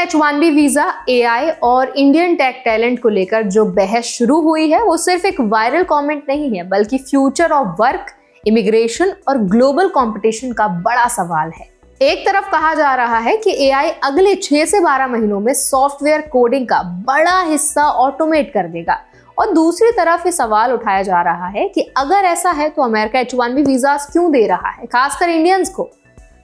H1B visa, AI और Indian tech talent को लेकर जो बहस शुरू हुई है वो सिर्फ एक वायरल कमेंट नहीं है, बल्कि फ्यूचर ऑफ वर्क, इमिग्रेशन और ग्लोबल कंपटीशन का बड़ा सवाल है। एक तरफ कहा जा रहा है कि एआई अगले 6 से 12 महीनों में सॉफ्टवेयर कोडिंग का बड़ा हिस्सा ऑटोमेट कर देगा, और दूसरी तरफ ये सवाल उठाया जा रहा है कि अगर ऐसा है तो अमेरिका H1B वीजा क्यों दे रहा है, खासकर इंडियंस को।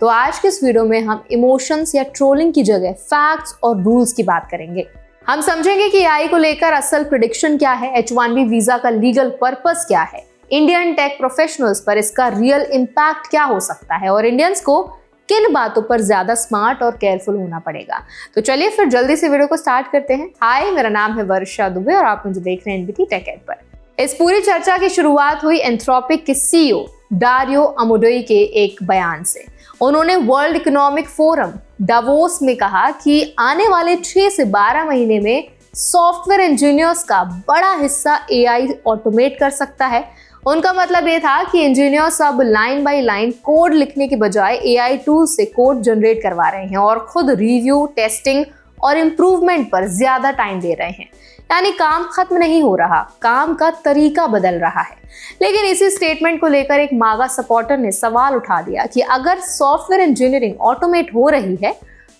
तो आज के इस वीडियो में हम इमोशंस या ट्रोलिंग की जगह फैक्ट्स और रूल्स की बात करेंगे। हम समझेंगे कि एआई को लेकर असल प्रेडिक्शन क्या है, H1B वीजा का लीगल पर्पस क्या है, इंडियन टेक प्रोफेशनल्स पर इसका रियल इम्पैक्ट क्या हो सकता है, और इंडियंस को किन बातों पर ज्यादा स्मार्ट और केयरफुल होना पड़ेगा। तो चलिए फिर जल्दी से वीडियो को स्टार्ट करते हैं। हाय, मेरा नाम है वर्षा दुबे और आप मुझे देख रहे हैं एनबीटी टेक एड पर। इस पूरी चर्चा की शुरुआत हुई एंथ्रोपिक के सीईओ डारियो अमोडोई के एक बयान से। उन्होंने वर्ल्ड इकोनॉमिक फोरम डावोस में कहा कि आने वाले 6 से 12 महीने में सॉफ्टवेयर इंजीनियर्स का बड़ा हिस्सा एआई ऑटोमेट कर सकता है। उनका मतलब ये था कि इंजीनियर्स अब लाइन बाय लाइन कोड लिखने के बजाय एआई टूल से कोड जनरेट करवा रहे हैं और खुद रिव्यू, टेस्टिंग और इम्प्रूवमेंट पर ज्यादा टाइम दे रहे हैं। यानी काम खत्म नहीं हो रहा, काम का तरीका बदल रहा है। लेकिन इसी स्टेटमेंट को लेकर एक मागा सपोर्टर ने सवाल उठा दिया कि अगर सॉफ्टवेयर इंजीनियरिंग ऑटोमेट हो रही है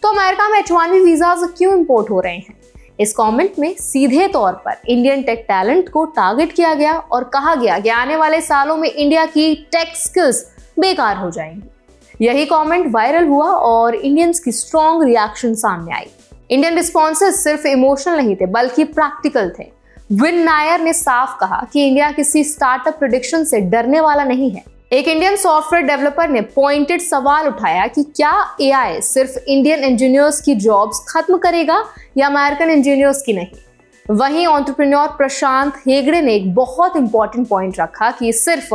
तो अमेरिका में H1B वीजा क्यों इंपोर्ट हो रहे हैं। इस कमेंट में सीधे तौर पर इंडियन टेक टैलेंट को टारगेट किया गया और कहा गया कि आने वाले सालों में इंडिया की टेक स्किल्स बेकार हो जाएंगी। यही कमेंट वायरल हुआ और इंडियंस की स्ट्रॉन्ग रिएक्शन सामने आई। इंडियन रिस्पॉन्सेस सिर्फ इमोशनल नहीं थे, बल्कि प्रैक्टिकल थे। विन नायर ने साफ कहा कि इंडिया किसी स्टार्टअप प्रेडिक्शन से डरने वाला नहीं है। एक इंडियन सॉफ्टवेयर डेवलपर ने पॉइंटेड सवाल उठाया कि क्या एआई सिर्फ इंडियन इंजीनियर्स की जॉब्स खत्म करेगा या अमेरिकन इंजीनियर्स की नहीं। वहीं एंटरप्रेन्योर प्रशांत हेगड़े ने एक बहुत इंपॉर्टेंट पॉइंट रखा कि सिर्फ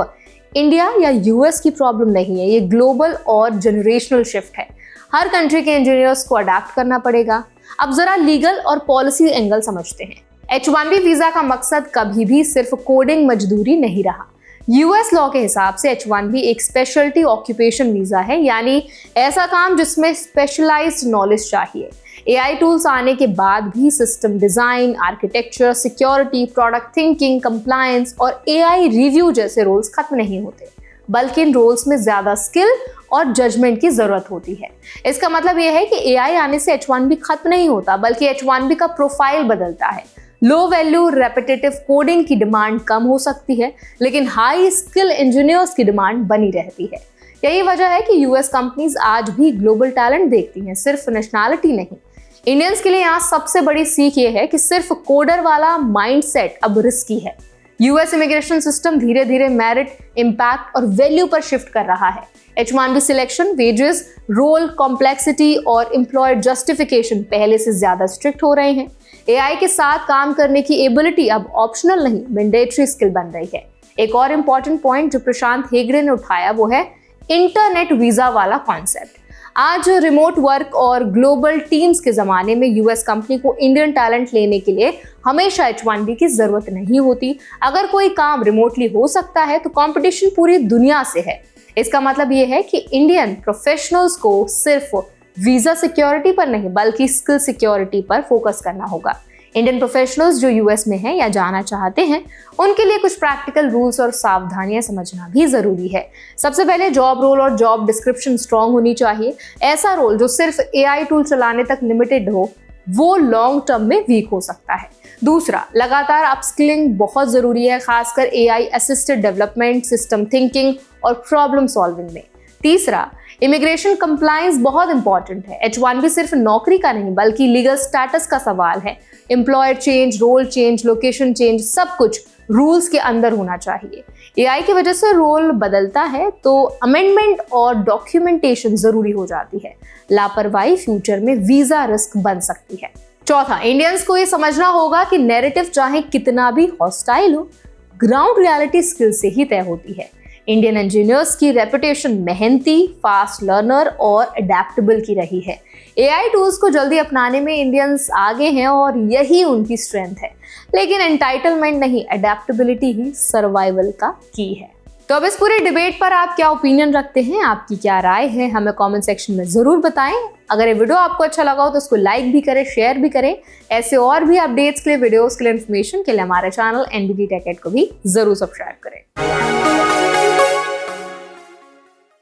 इंडिया या यूएस की प्रॉब्लम नहीं है, ये ग्लोबल और जनरेशनल शिफ्ट है। हर कंट्री के इंजीनियर्स को अडैप्ट करना पड़ेगा। अब जरा लीगल और पॉलिसी एंगल समझते हैं। H1B वीजा का मकसद कभी भी सिर्फ कोडिंग मजदूरी नहीं रहा। यूएस लॉ के हिसाब से H1B एक स्पेशलिटी ऑक्यूपेशन वीजा है, यानी ऐसा काम जिसमें स्पेशलाइज्ड नॉलेज चाहिए। एआई टूल्स आने के बाद भी system design, architecture, security, product thinking, compliance और एआई रिव्यू जैसे रोल्स खत्म नहीं होते, बल्कि इन रोल्स में ज्यादा स्किल और जजमेंट की जरूरत होती है। इसका मतलब यह है कि एआई आने से H1B खत्म नहीं होता, बल्कि H1B का प्रोफाइल बदलता है। लो वैल्यू रेपिटेटिव कोडिंग की डिमांड कम हो सकती है, लेकिन हाई स्किल इंजीनियर्स की डिमांड बनी रहती है। यही वजह है कि यूएस कंपनीज आज भी ग्लोबल टैलेंट देखती हैं, सिर्फ नेशनैलिटी नहीं। इंडियंस के लिए यहाँ सबसे बड़ी सीख ये है कि सिर्फ कोडर वाला माइंडसेट अब रिस्की है। यूएस इमिग्रेशन सिस्टम धीरे धीरे मेरिट, इम्पैक्ट और वैल्यू पर शिफ्ट कर रहा है। H1B selection, wages, role complexity और एम्प्लॉयर जस्टिफिकेशन पहले से ज्यादा स्ट्रिक्ट हो रहे हैं। एआई के साथ काम करने की एबिलिटी अब ऑप्शनल नहीं, मैंडेटरी स्किल बन रही है। एक और इम्पॉर्टेंट पॉइंट जो प्रशांत हेगड़े ने उठाया वो है इंटरनेट वीजा वाला कॉन्सेप्ट। आज रिमोट वर्क और ग्लोबल टीम्स के जमाने में यूएस कंपनी को इंडियन टैलेंट लेने के लिए हमेशा H1B की जरूरत नहीं होती। अगर कोई काम रिमोटली हो सकता है तो कंपटीशन पूरी दुनिया से है। इसका मतलब ये है कि इंडियन प्रोफेशनल्स को सिर्फ वीजा सिक्योरिटी पर नहीं, बल्कि स्किल सिक्योरिटी पर फोकस करना होगा। इंडियन प्रोफेशनल्स जो यूएस में हैं या जाना चाहते हैं, उनके लिए कुछ प्रैक्टिकल रूल्स और सावधानियां समझना भी जरूरी है। सबसे पहले जॉब रोल और जॉब डिस्क्रिप्शन स्ट्रांग होनी चाहिए। ऐसा रोल जो सिर्फ एआई टूल चलाने तक लिमिटेड हो, वो लॉन्ग टर्म में वीक हो सकता है। दूसरा, लगातार अपस्किलिंग बहुत जरूरी है, खासकर AI assisted development, system thinking और प्रॉब्लम सॉल्विंग में। तीसरा, इमिग्रेशन कंप्लायंस बहुत इंपॉर्टेंट है। H1B सिर्फ नौकरी का नहीं, बल्कि लीगल स्टेटस का सवाल है। Employer change, role change, location change, सब कुछ रूल्स के अंदर होना चाहिए। एआई की वजह से रोल बदलता है तो अमेंडमेंट और डॉक्यूमेंटेशन जरूरी हो जाती है। लापरवाही फ्यूचर में वीजा रिस्क बन सकती है। चौथा, इंडियंस को ये समझना होगा कि नैरेटिव चाहे कितना भी हॉस्टाइल हो, ग्राउंड रियलिटी स्किल से ही तय होती है। इंडियन इंजीनियर्स की रेपुटेशन मेहनती, फास्ट लर्नर और अडेप्टेबल की रही है। एआई टूल्स को जल्दी अपनाने में इंडियंस आगे हैं और यही उनकी स्ट्रेंथ है। लेकिन एंटाइटलमेंट नहीं, अडेप्टेबिलिटी ही सर्वाइवल का की है। तो तो अब इस पूरे डिबेट पर आप क्या ओपिनियन रखते हैं, आपकी क्या राय है, हमें कमेंट सेक्शन में जरूर बताएं। अगर ये वीडियो आपको अच्छा लगा हो तो उसको लाइक भी करें, शेयर भी करें। ऐसे और भी अपडेट्स के लिए, वीडियोस के लिए, इन्फॉर्मेशन के लिए हमारे चैनल NBT Tech Ed को भी जरूर सब्सक्राइब करें।